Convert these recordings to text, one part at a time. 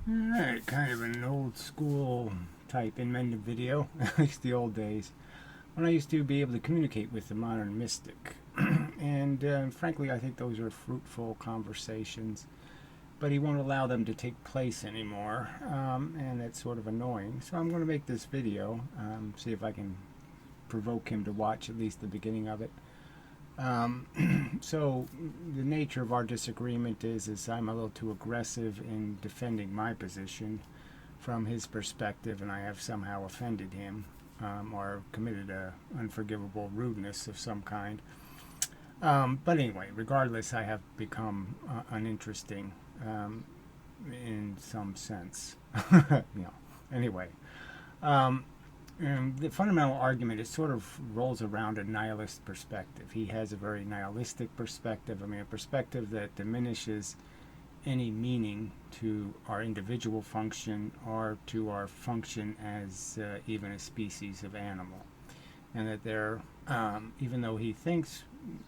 Alright, kind of an old school type inmendham video, at least the old days, when I used to be able to communicate with the modern mystic. And frankly, I think those are fruitful conversations, but he won't allow them to take place anymore, and that's sort of annoying. So I'm going to make this video, see if I can provoke him to watch at least the beginning of it. So the nature of our disagreement is I'm a little too aggressive in defending my position from his perspective, and I have somehow offended him, or committed a unforgivable rudeness of some kind. But anyway, regardless, I have become uninteresting in some sense. Anyway. The fundamental argument, it sort of rolls around a nihilist perspective. He has a very nihilistic perspective. I mean, a perspective that diminishes any meaning to our individual function or to our function as even a species of animal. And that there, even though he thinks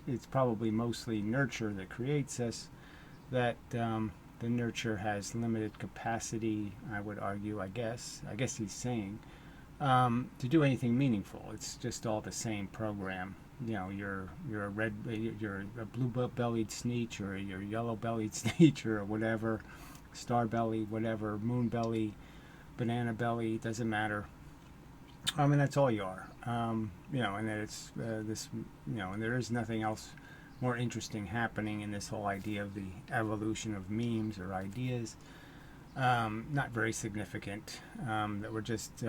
it's probably mostly nurture that creates us, that the nurture has limited capacity, I would argue, I guess he's saying, to do anything meaningful. It's just all the same program. You know, you're a blue-bellied sneetch, or you're yellow-bellied sneetch, or whatever, star belly, whatever, moon belly, banana belly, doesn't matter. I mean, that's all you are. And that it's and there is nothing else more interesting happening in this whole idea of the evolution of memes or ideas. Not very significant. That we're just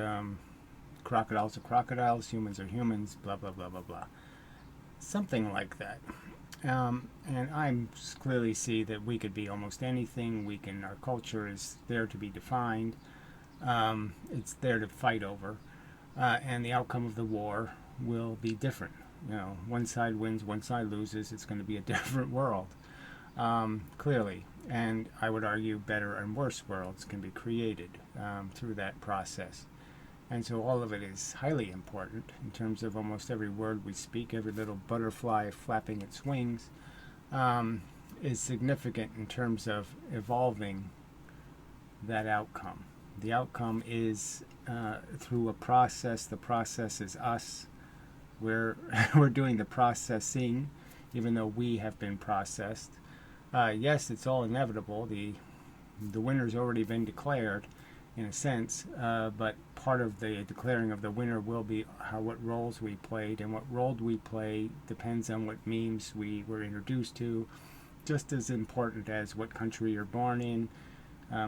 crocodiles are crocodiles, humans are humans, blah, blah, blah, blah, blah. Something like that. And I clearly see that we could be almost anything. Our culture is there to be defined. It's there to fight over. And the outcome of the war will be different. One side wins, one side loses. It's going to be a different world, clearly. And I would argue better and worse worlds can be created through that process. And so all of it is highly important in terms of almost every word we speak, every little butterfly flapping its wings is significant in terms of evolving that outcome. The outcome is through a process. The process is us. We're doing the processing, even though we have been processed. Yes, it's all inevitable. The winner's already been declared, in a sense, but part of the declaring of the winner will be what roles we played, and what role we play depends on what memes we were introduced to, just as important as what country you're born in.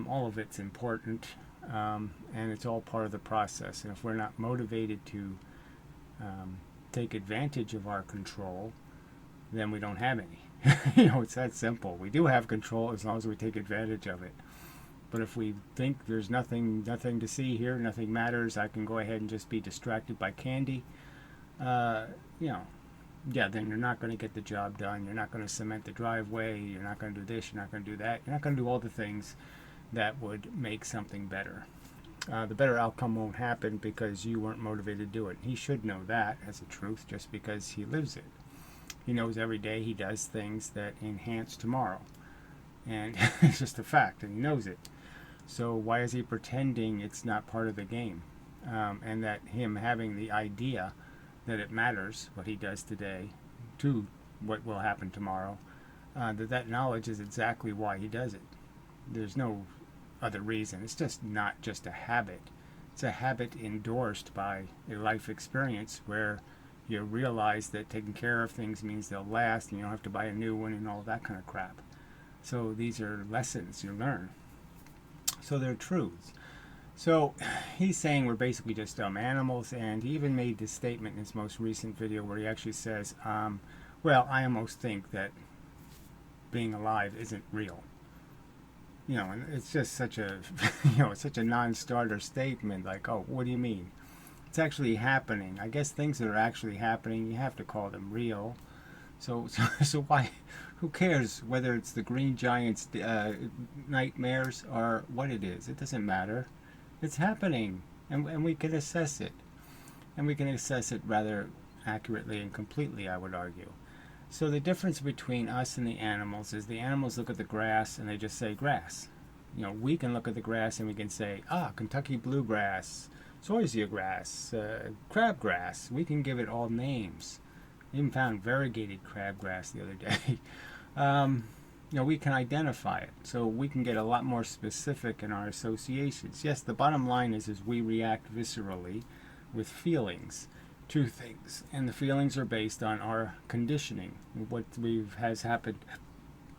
All of it's important, and it's all part of the process. And if we're not motivated to take advantage of our control, then we don't have any. It's that simple. We do have control as long as we take advantage of it. But if we think there's nothing to see here, nothing matters, I can go ahead and just be distracted by candy, then you're not going to get the job done. You're not going to cement the driveway. You're not going to do this. You're not going to do that. You're not going to do all the things that would make something better. The better outcome won't happen because you weren't motivated to do it. He should know that as a truth just because he lives it. He knows every day he does things that enhance tomorrow. And it's just a fact, and he knows it. So why is he pretending it's not part of the game? And that him having the idea that it matters what he does today to what will happen tomorrow, that knowledge is exactly why he does it. There's no other reason. It's just not just a habit. It's a habit endorsed by a life experience where you realize that taking care of things means they'll last, and you don't have to buy a new one and all that kind of crap. So these are lessons you learn. So they're truths. So he's saying we're basically just dumb animals, and he even made this statement in his most recent video where he actually says, well, I almost think that being alive isn't real. And it's just such a, it's such a non-starter statement, like, oh, what do you mean? It's actually happening. I guess things that are actually happening, you have to call them real. So why? Who cares whether it's the Green Giant's nightmares or what it is? It doesn't matter. It's happening, and we can assess it, and we can assess it rather accurately and completely, I would argue. So the difference between us and the animals is the animals look at the grass and they just say grass. We can look at the grass and we can say, Kentucky bluegrass, zoysia grass, crabgrass. We can give it all names. I even found variegated crabgrass the other day. We can identify it, so we can get a lot more specific in our associations. Yes, the bottom line is we react viscerally with feelings to things, and the feelings are based on our conditioning, what has happened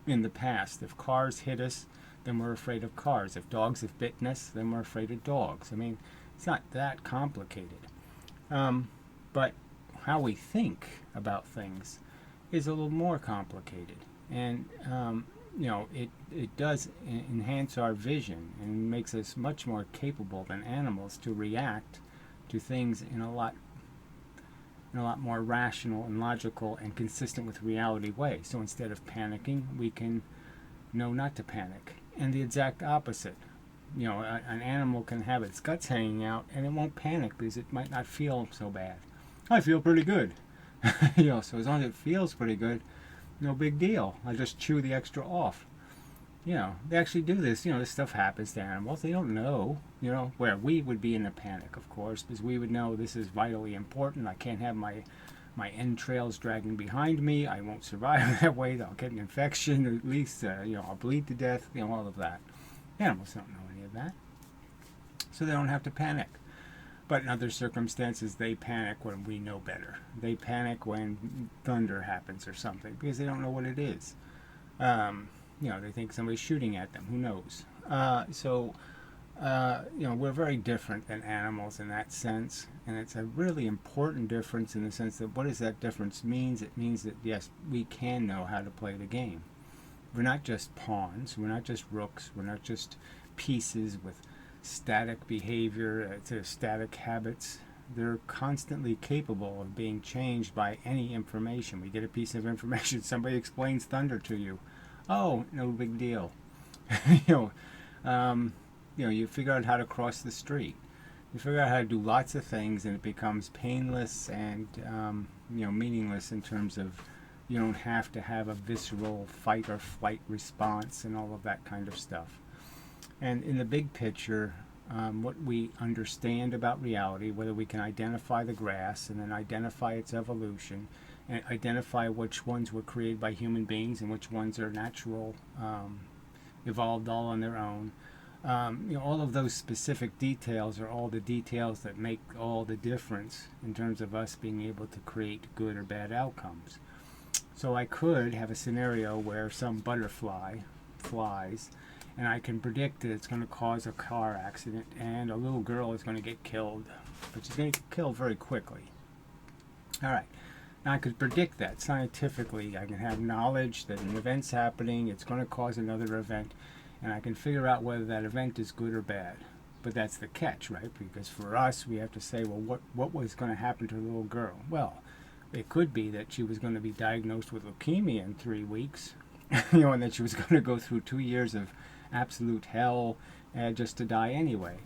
in the past. If cars hit us, then we're afraid of cars. If dogs have bitten us, then we're afraid of dogs. I mean, it's not that complicated. But how we think about things is a little more complicated. And, it does enhance our vision and makes us much more capable than animals to react to things in a lot more rational and logical and consistent with reality way. So instead of panicking, we can know not to panic. And the exact opposite. An animal can have its guts hanging out and it won't panic because it might not feel so bad. I feel pretty good. So as long as it feels pretty good, no big deal. I just chew the extra off. They actually do this. This stuff happens to animals. They don't know, where we would be in a panic, of course, because we would know this is vitally important. I can't have my entrails dragging behind me. I won't survive that way. I'll get an infection, or at least, I'll bleed to death, all of that. Animals don't know any of that. So they don't have to panic. But in other circumstances, they panic when we know better. They panic when thunder happens or something because they don't know what it is. They think somebody's shooting at them. Who knows? We're very different than animals in that sense. And it's a really important difference in the sense that what does that difference mean? It means that, yes, we can know how to play the game. We're not just pawns. We're not just rooks. We're not just pieces with static behavior, to static habits. They're constantly capable of being changed by any information. We get a piece of information, somebody explains thunder to you. Oh, no big deal. You figure out how to cross the street. You figure out how to do lots of things, and it becomes painless and meaningless in terms of you don't have to have a visceral fight or flight response and all of that kind of stuff. And in the big picture, what we understand about reality, whether we can identify the grass and then identify its evolution, and identify which ones were created by human beings and which ones are natural, evolved all on their own. All of those specific details are all the details that make all the difference in terms of us being able to create good or bad outcomes. So I could have a scenario where some butterfly flies, and I can predict that it's going to cause a car accident and a little girl is going to get killed, but she's going to get killed very quickly. All right. Now I could predict that scientifically. I can have knowledge that an event's happening, it's going to cause another event, and I can figure out whether that event is good or bad. But that's the catch, right? Because for us, we have to say, well, what was going to happen to the little girl? Well, it could be that she was going to be diagnosed with leukemia in 3 weeks, and that she was going to go through 2 years of absolute hell just to die anyway.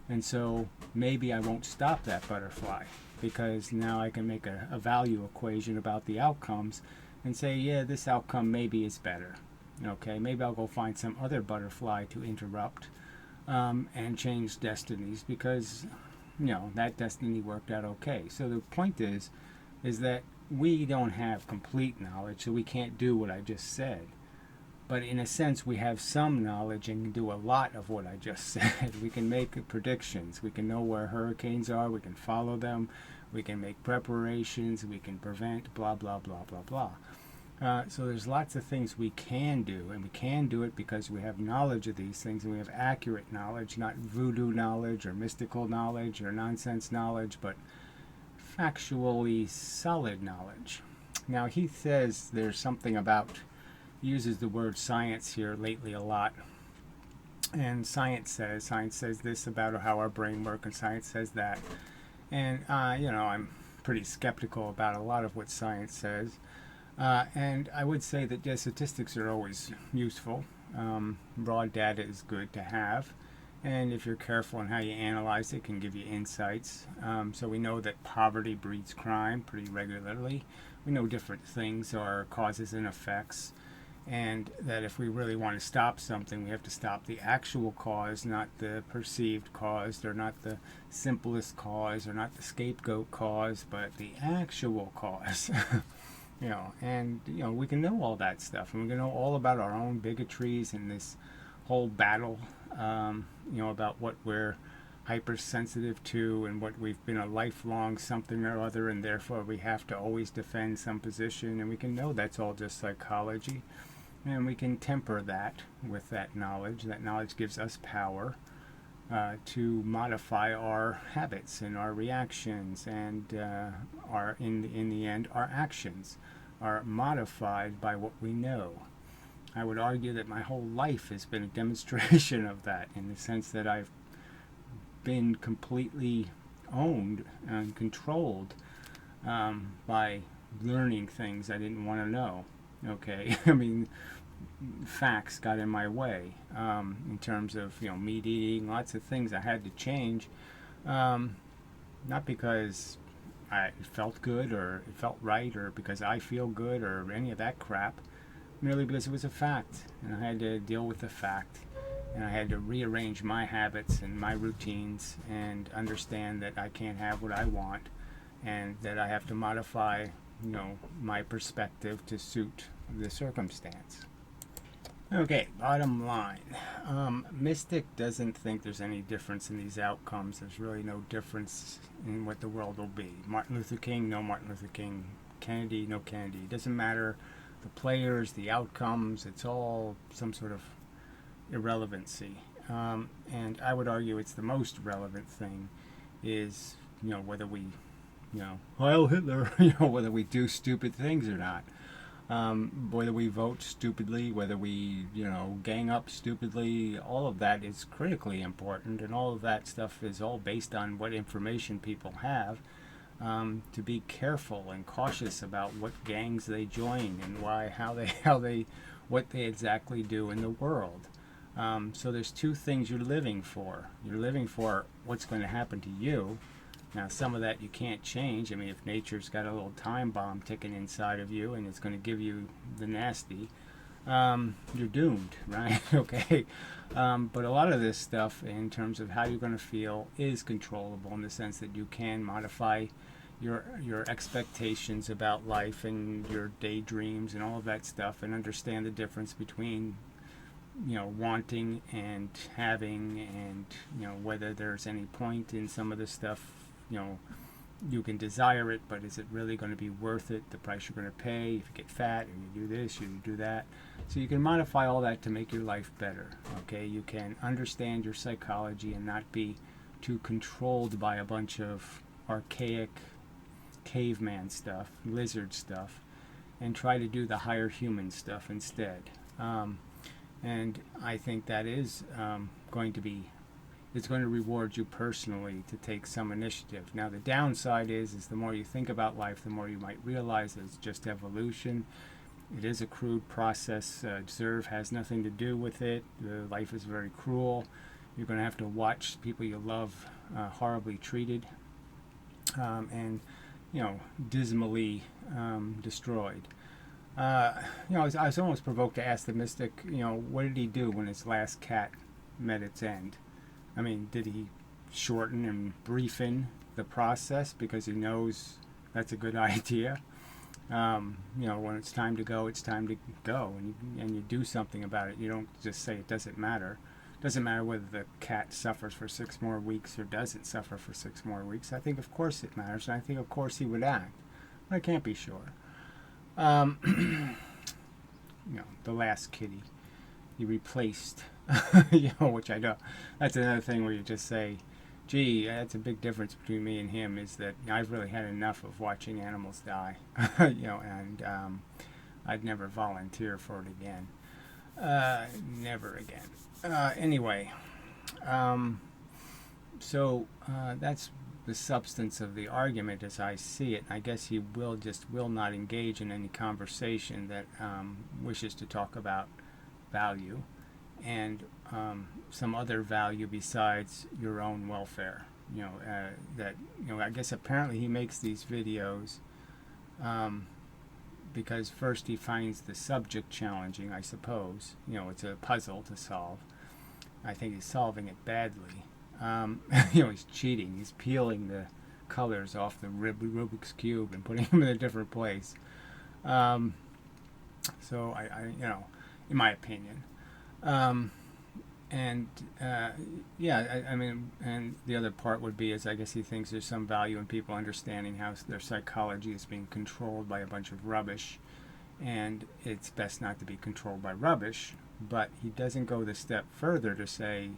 And so maybe I won't stop that butterfly, because now I can make a value equation about the outcomes and say, yeah, this outcome maybe is better. Okay, maybe I'll go find some other butterfly to interrupt and change destinies, because that destiny worked out okay. So the point is that we don't have complete knowledge, so we can't do what I just said. But in a sense, we have some knowledge and can do a lot of what I just said. We can make predictions. We can know where hurricanes are. We can follow them. We can make preparations. We can prevent, blah, blah, blah, blah, blah. So there's lots of things we can do, and we can do it because we have knowledge of these things, and we have accurate knowledge, not voodoo knowledge or mystical knowledge or nonsense knowledge, but factually solid knowledge. Now, he says there's something about, he uses the word science here lately a lot, and science says this about how our brain works, and science says that. And, I'm pretty skeptical about a lot of what science says. And I would say that, yes, statistics are always useful. Raw data is good to have. And if you're careful in how you analyze it, can give you insights. So we know that poverty breeds crime pretty regularly. We know different things are causes and effects. and that if we really want to stop something, we have to stop the actual cause, not the perceived cause, or not the simplest cause, or not the scapegoat cause, but the actual cause. And we can know all that stuff, and we can know all about our own bigotries and this whole battle, about what we're hypersensitive to and what we've been a lifelong something or other, and therefore we have to always defend some position, and we can know that's all just psychology, and we can temper that with that knowledge. That knowledge gives us power to modify our habits and our reactions, and our in the end our actions are modified by what we know. I would argue that my whole life has been a demonstration of that, in the sense that I've been completely owned and controlled by learning things I didn't want to know. Okay, I mean, facts got in my way in terms of meat eating, lots of things I had to change, not because it felt good or it felt right or because I feel good or any of that crap, merely because it was a fact, and I had to deal with the fact, and I had to rearrange my habits and my routines and understand that I can't have what I want, and that I have to modify my perspective to suit the circumstance. Okay, bottom line. Mystic doesn't think there's any difference in these outcomes. There's really no difference in what the world will be. Martin Luther King, no Martin Luther King. Kennedy, no Kennedy. It doesn't matter the players, the outcomes. It's all some sort of irrelevancy. And I would argue it's the most relevant thing is, whether we, Heil Hitler, whether we do stupid things or not. Whether we vote stupidly, whether we, gang up stupidly, all of that is critically important, and all of that stuff is all based on what information people have, to be careful and cautious about what gangs they join and why, what they exactly do in the world. So there's two things you're living for. You're living for what's going to happen to you. Now, some of that you can't change. I mean, if nature's got a little time bomb ticking inside of you and it's going to give you the nasty, you're doomed, right? Okay. But a lot of this stuff, in terms of how you're going to feel, is controllable, in the sense that you can modify your expectations about life and your daydreams and all of that stuff, and understand the difference between wanting and having, and whether there's any point in some of this stuff. You can desire it, but is it really going to be worth it, the price you're going to pay if you get fat, or you do this, or you do that? So you can modify all that to make your life better. Okay, you can understand your psychology and not be too controlled by a bunch of archaic caveman stuff, lizard stuff, and try to do the higher human stuff instead. And I think that is it's going to reward you personally to take some initiative. Now, the downside is the more you think about life, the more you might realize that it's just evolution. It is a crude process. Deserve has nothing to do with it. Life is very cruel. You're going to have to watch people you love horribly treated and dismally destroyed. I was almost provoked to ask the mystic, what did he do when his last cat met its end? I mean, did he shorten and briefen the process because he knows that's a good idea? When it's time to go, it's time to go, and you do something about it. You don't just say it doesn't matter. It doesn't matter whether the cat suffers for 6 more weeks or doesn't suffer for 6 more weeks. I think, of course, it matters, and I think, of course, he would act. But I can't be sure. The last kitty he replaced, which I don't. That's another thing where you just say, gee, that's a big difference between me and him, is that I've really had enough of watching animals die, and I'd never volunteer for it again. Never again. Anyway, so that's the substance of the argument as I see it. I guess he will not engage in any conversation that wishes to talk about value and some other value besides your own welfare. I guess apparently he makes these videos because first he finds the subject challenging, I suppose. It's a puzzle to solve. I think he's solving it badly. He's cheating. He's peeling the colors off the Rubik's Cube and putting them in a different place. So in my opinion. And I mean, and the other part would be is I guess he thinks there's some value in people understanding how their psychology is being controlled by a bunch of rubbish, and it's best not to be controlled by rubbish. But he doesn't go the step further to say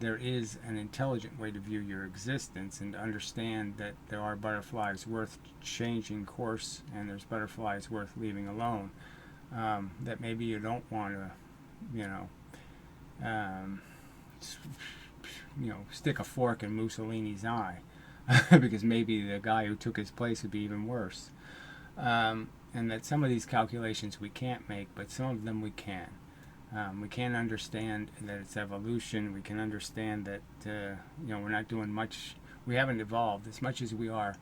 there is an intelligent way to view your existence and to understand that there are butterflies worth changing course and there's butterflies worth leaving alone. That maybe you don't want to, stick a fork in Mussolini's eye because maybe the guy who took his place would be even worse. And that some of these calculations we can't make, but some of them we can. We can understand that it's evolution. We can understand that we're not doing much. We haven't evolved as much as we are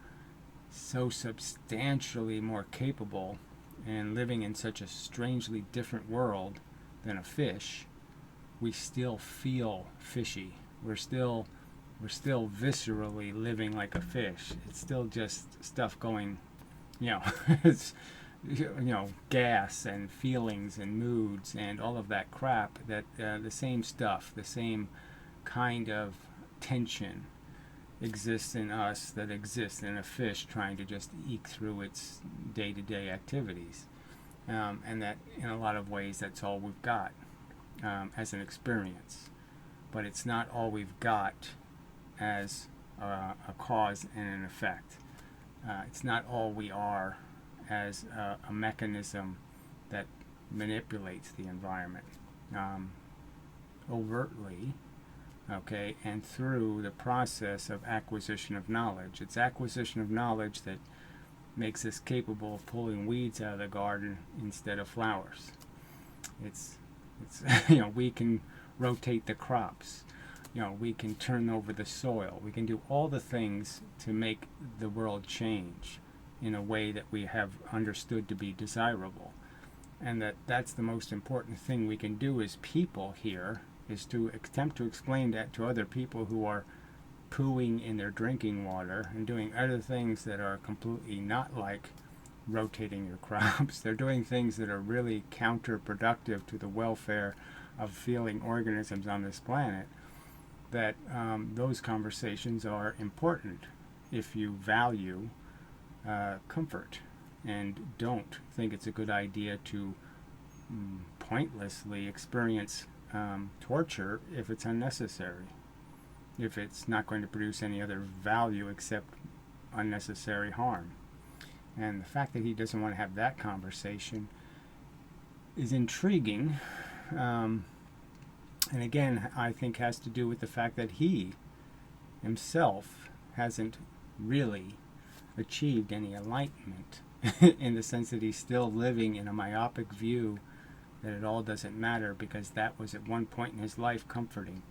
so substantially more capable and living in such a strangely different world than a fish. We still feel fishy. We're still viscerally living like a fish. It's still just stuff going, it's gas and feelings and moods and all of that crap, that the same stuff, the same kind of tension exists in us that exists in a fish trying to just eke through its day-to-day activities. And that in a lot of ways that's all we've got as an experience. But it's not all we've got as a cause and an effect. It's not all we are as a mechanism that manipulates the environment overtly, okay, and through the process of acquisition of knowledge. It's acquisition of knowledge that makes us capable of pulling weeds out of the garden instead of flowers. It's we can rotate the crops. We can turn over the soil. We can do all the things to make the world change in a way that we have understood to be desirable. And that's the most important thing we can do as people here, is to attempt to explain that to other people who are pooing in their drinking water and doing other things that are completely not like rotating your crops. They're doing things that are really counterproductive to the welfare of feeling organisms on this planet. That those conversations are important if you value comfort and don't think it's a good idea to pointlessly experience torture if it's unnecessary, if it's not going to produce any other value except unnecessary harm. And the fact that he doesn't want to have that conversation is intriguing, and again I think has to do with the fact that he himself hasn't really achieved any enlightenment in the sense that he's still living in a myopic view that it all doesn't matter, because that was at one point in his life comforting.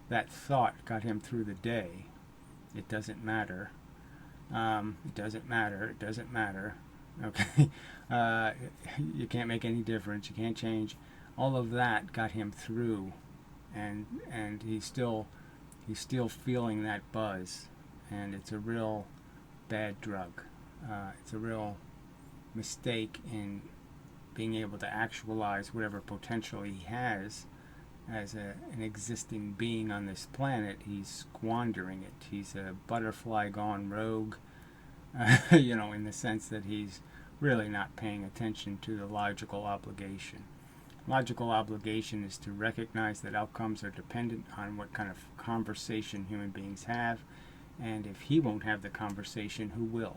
That thought got him through the day. It doesn't matter. It doesn't matter. It doesn't matter. Okay. You can't make any difference. You can't change. All of that got him through, and he's still feeling that buzz, and it's a real bad drug. It's a real mistake in being able to actualize whatever potential he has as an existing being on this planet. He's squandering it. He's a butterfly gone rogue, in the sense that he's really not paying attention to the logical obligation. Logical obligation is to recognize that outcomes are dependent on what kind of conversation human beings have, and if he won't have the conversation, who will?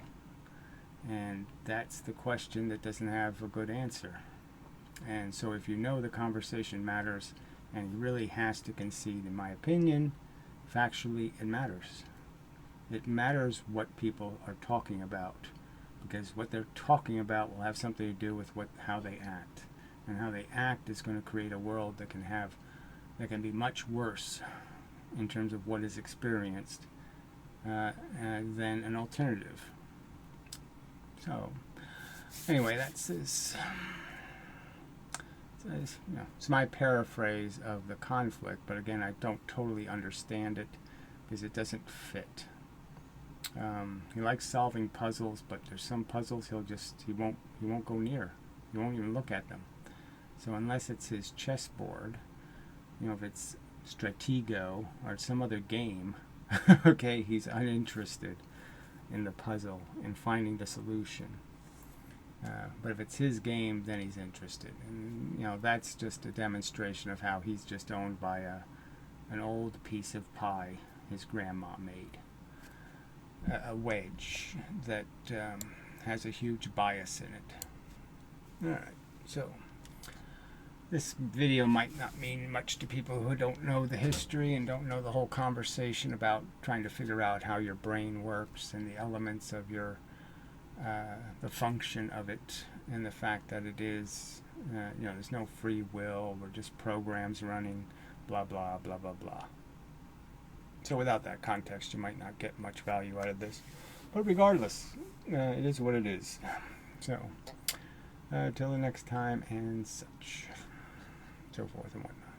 And that's the question that doesn't have a good answer. And so if you know the conversation matters, and he really has to concede, in my opinion, factually it matters. It matters what people are talking about, because what they're talking about will have something to do with how they act. And how they act is going to create a world that can be much worse in terms of what is experienced than an alternative. So, Anyway, it's my paraphrase of the conflict, but again, I don't totally understand it because it doesn't fit. He likes solving puzzles, but there's some puzzles he won't go near. He won't even look at them. So unless it's his chessboard, if it's Stratego or some other game, okay, he's uninterested in the puzzle and finding the solution. But if it's his game, then he's interested. And that's just a demonstration of how he's just owned by an old piece of pie his grandma made. A wedge that has a huge bias in it. Alright, so this video might not mean much to people who don't know the history and don't know the whole conversation about trying to figure out how your brain works and the elements of your the function of it, and the fact that it is there's no free will, we're just programs running, blah blah blah blah blah. So without that context, you might not get much value out of this, but regardless, it is what it is. So till the next time, and such, so forth and whatnot.